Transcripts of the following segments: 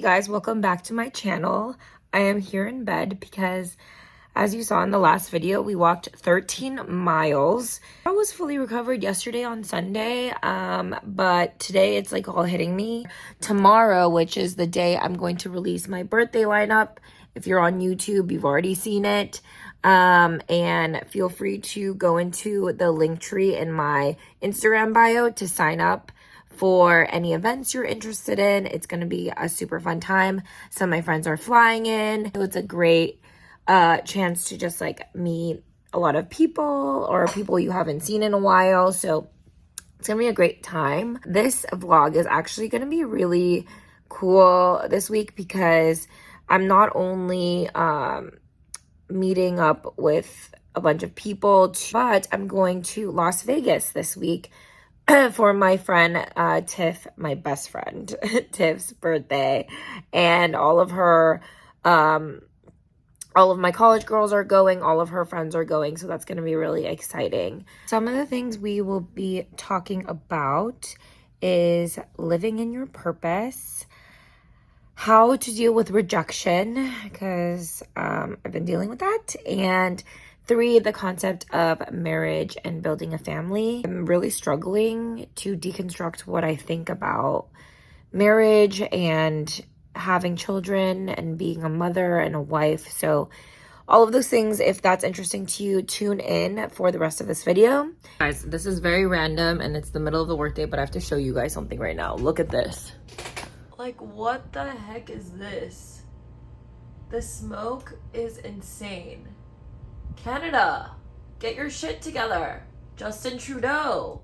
Hey guys, welcome back to my channel. I am here in bed because as you saw in the last video, we walked 13 miles. I was fully recovered yesterday on Sunday, but today it's like all hitting me. Tomorrow, which is the day I'm going to release my birthday lineup. If you're on YouTube, you've already seen it. And feel free to go into the link tree in my Instagram bio to sign up for any events you're interested in. It's going to be a super fun time. Some of my friends are flying in. So it's a great chance to just like meet a lot of people or people you haven't seen in a while. So it's going to be a great time. This vlog is actually going to be really cool this week because I'm not only meeting up with a bunch of people, but I'm going to Las Vegas this week for my friend Tiff, my best friend, Tiff's birthday, and all of my college girls are going, all of her friends are going, so that's going to be really exciting. Some of the things we will be talking about is living in your purpose, how to deal with rejection, because I've been dealing with that, and 3, the concept of marriage and building a family. I'm really struggling to deconstruct what I think about marriage and having children and being a mother and a wife. So all of those things, if that's interesting to you, tune in for the rest of this video. Guys, this is very random and it's the middle of the workday, but I have to show you guys something right now. Look at this. Like, what the heck is this? The smoke is insane. Canada, get your shit together. Justin Trudeau,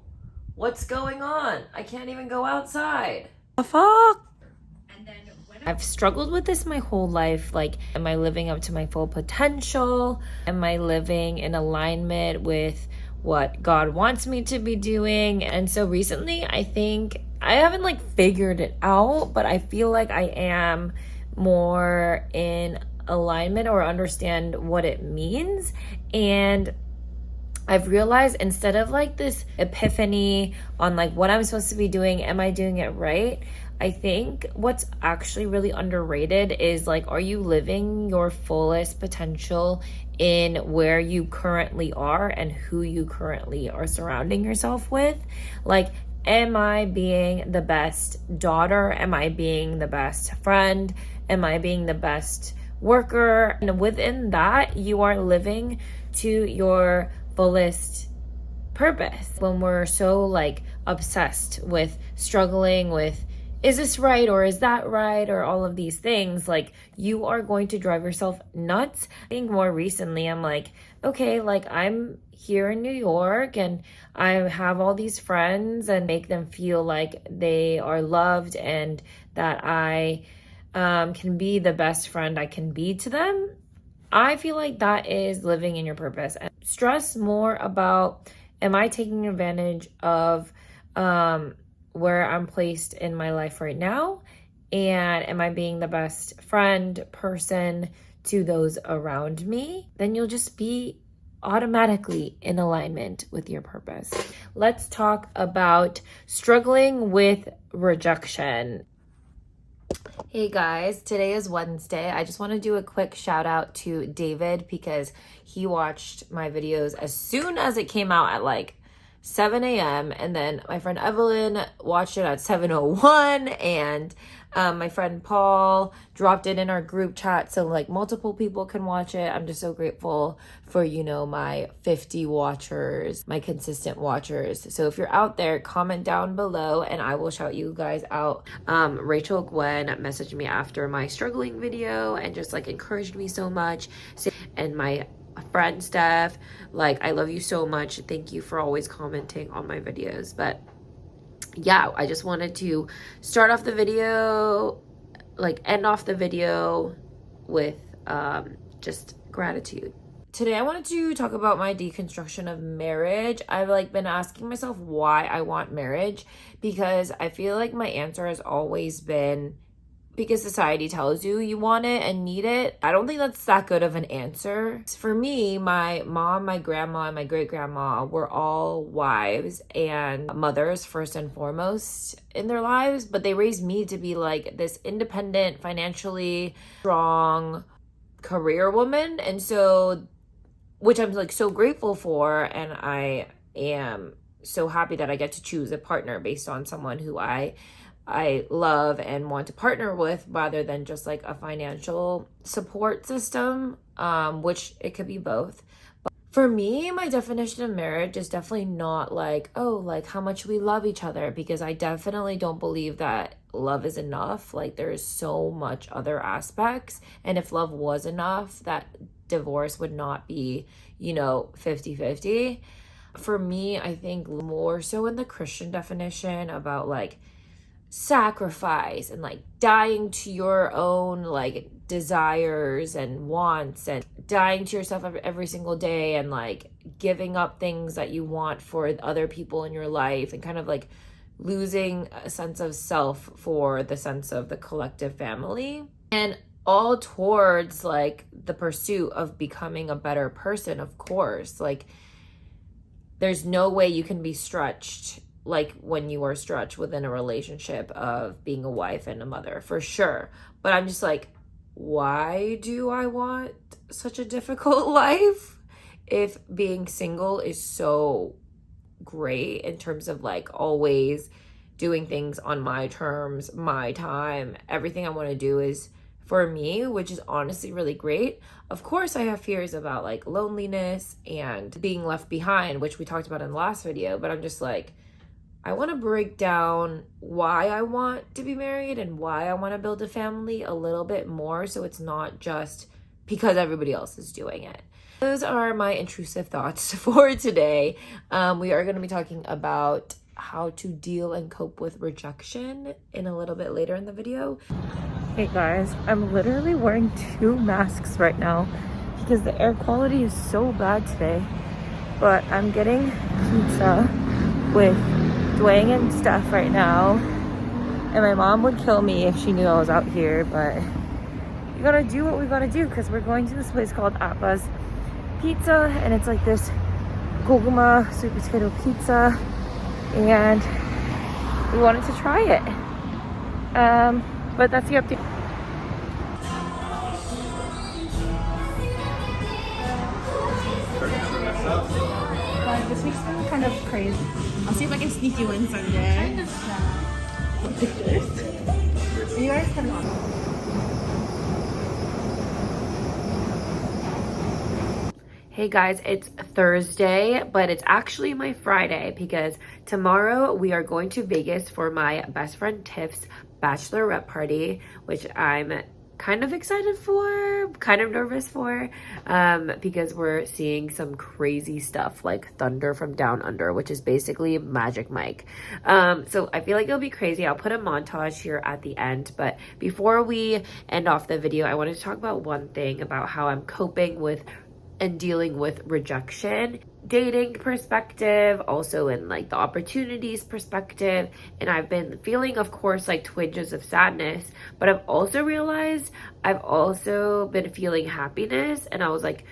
what's going on? I can't even go outside. The fuck? I've struggled with this my whole life. Like, am I living up to my full potential? Am I living in alignment with what God wants me to be doing? And so recently, I think I haven't like figured it out, but I feel like I am more in alignment or understand what it means. And I've realized instead of like this epiphany on like what I'm supposed to be doing, am I doing it right? I think what's actually really underrated is like, are you living your fullest potential in where you currently are and who you currently are surrounding yourself with? Like, am I being the best daughter? Am I being the best friend? Am I being the best worker? And within that, you are living to your fullest purpose. When we're so like obsessed with struggling with, is this right or is that right, or all of these things, like, you are going to drive yourself nuts. I think more recently I'm like, okay, like, I'm here in New York and I have all these friends and make them feel like they are loved and that I can be the best friend I can be to them. I feel like that is living in your purpose. And stress more about, am I taking advantage of where I'm placed in my life right now? And am I being the best friend, person to those around me? Then you'll just be automatically in alignment with your purpose. Let's talk about struggling with rejection. Hey guys, today is Wednesday. I just want to do a quick shout out to David because he watched my videos as soon as it came out at like 7 a.m. and then my friend Evelyn watched it at 7:01, and my friend Paul dropped it in our group chat so like multiple people can watch it. I'm just so grateful for, you know, my 50 watchers, my consistent watchers. So if you're out there, comment down below and I will shout you guys out. Rachel Gwen messaged me after my struggling video and just like encouraged me so much. And my friend Steph, like, I love you so much. Thank you for always commenting on my videos. But yeah, I just wanted to start off the video, like end off the video with just gratitude. Today I wanted to talk about my deconstruction of marriage. I've like been asking myself why I want marriage, because I feel like my answer has always been because society tells you you want it and need it. I don't think that's that good of an answer. For me, my mom, my grandma, and my great-grandma were all wives and mothers first and foremost in their lives, but they raised me to be like this independent, financially strong career woman. And so, which I'm like so grateful for, and I am so happy that I get to choose a partner based on someone who I love and want to partner with, rather than just like a financial support system, which it could be both. But for me, my definition of marriage is definitely not like, oh, like how much we love each other, because I definitely don't believe that love is enough. Like there's so much other aspects, and if love was enough, that divorce would not be, 50-50. For me, I think more so in the Christian definition about like sacrifice and like dying to your own like desires and wants, and dying to yourself every single day, and like giving up things that you want for other people in your life, and kind of like losing a sense of self for the sense of the collective family, and all towards like the pursuit of becoming a better person. Of course, like there's no way you can be stretched like when you are stretched within a relationship of being a wife and a mother, for sure. But I'm just like, why do I want such a difficult life if being single is so great in terms of like always doing things on my terms, my time? Everything I want to do is for me, which is honestly really great. Of course, I have fears about like loneliness and being left behind, which we talked about in the last video, but I'm just like, I want to break down why I want to be married and why I want to build a family a little bit more, so it's not just because everybody else is doing it. Those are my intrusive thoughts for today. We are going to be talking about how to deal and cope with rejection in a little bit later in the video. Hey guys, I'm literally wearing 2 masks right now because the air quality is so bad today. But I'm getting pizza with Dwayne and stuff right now, and my mom would kill me if she knew I was out here, but we gotta do what we gotta do because we're going to this place called Appa's Pizza, and it's like this goguma sweet potato pizza, and we wanted to try it. But that's the update. This week's been kind of crazy. I'll see if I can sneak you in Sunday. Kind of sad. Pictures. You guys have on. Hey guys, it's Thursday, but it's actually my Friday because tomorrow we are going to Vegas for my best friend Tiff's bachelorette party, which I'm kind of excited for, kind of nervous for, because we're seeing some crazy stuff like Thunder from Down Under, which is basically Magic Mike. So I feel like it'll be crazy. I'll put a montage here at the end, but before we end off the video, I wanted to talk about one thing about how I'm coping with and dealing with rejection, dating perspective, also in like the opportunities perspective. And I've been feeling, of course, like twinges of sadness, but I've also realized I've also been feeling happiness. And I was like,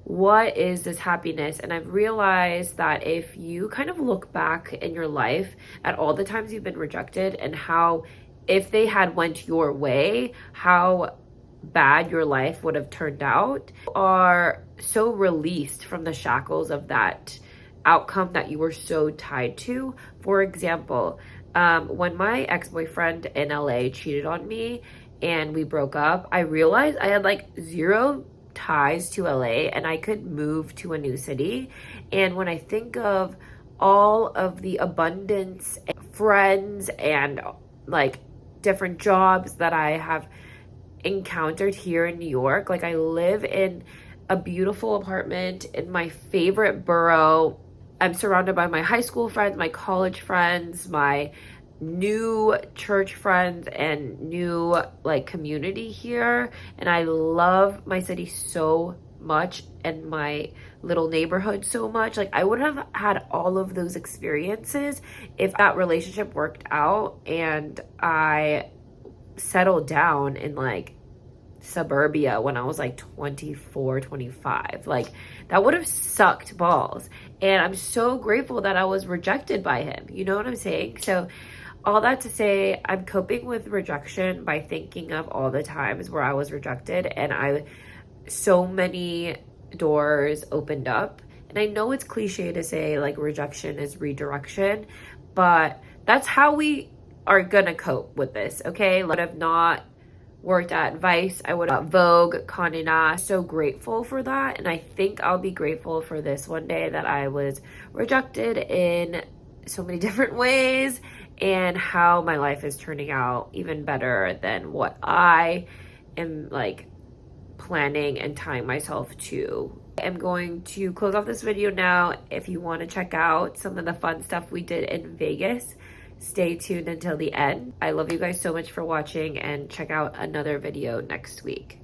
what is this happiness? And I've realized that if you kind of look back in your life at all the times you've been rejected, and how if they had went your way, how bad your life would have turned out, are so released from the shackles of that outcome that you were so tied to. For example, when my ex-boyfriend in LA cheated on me and we broke up, I realized I had like 0 ties to LA and I could move to a new city. And when I think of all of the abundance, friends, and like different jobs that I have encountered here in New York, like I live in a beautiful apartment in my favorite borough. I'm surrounded by my high school friends, my college friends, my new church friends, and new like community here. And I love my city so much and my little neighborhood so much. Like I would have had all of those experiences if that relationship worked out and I settled down in like suburbia when I was like 24, 25. Like that would have sucked balls. And I'm so grateful that I was rejected by him. You know what I'm saying? So all that to say, I'm coping with rejection by thinking of all the times where I was rejected and so many doors opened up. And I know it's cliche to say like rejection is redirection, but that's how we are gonna cope with this, okay? Would have not worked at Vice, I would have Vogue, Condé Nast. So grateful for that, and I think I'll be grateful for this one day that I was rejected in so many different ways, and how my life is turning out even better than what I am like planning and tying myself to. I'm going to close off this video now. If you want to check out some of the fun stuff we did in Vegas, stay tuned until the end. I love you guys so much for watching, and check out another video next week.